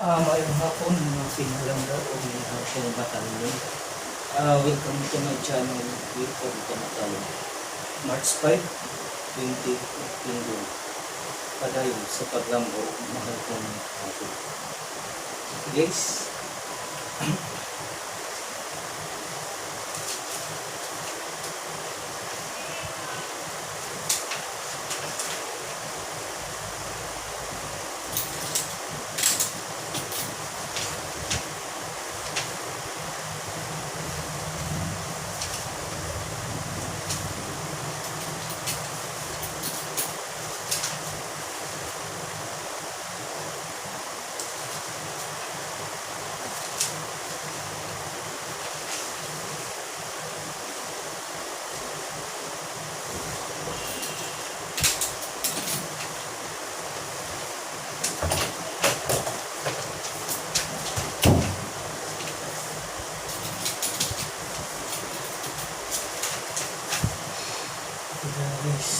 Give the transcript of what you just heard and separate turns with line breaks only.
Mayroong hapon, mga pinalangga o may hapong batalyon. Welcome to my channel, Welcome to Matalon. March 5, 2015. Padayon sa paglambo, mahal kong hapon. Guys, guys,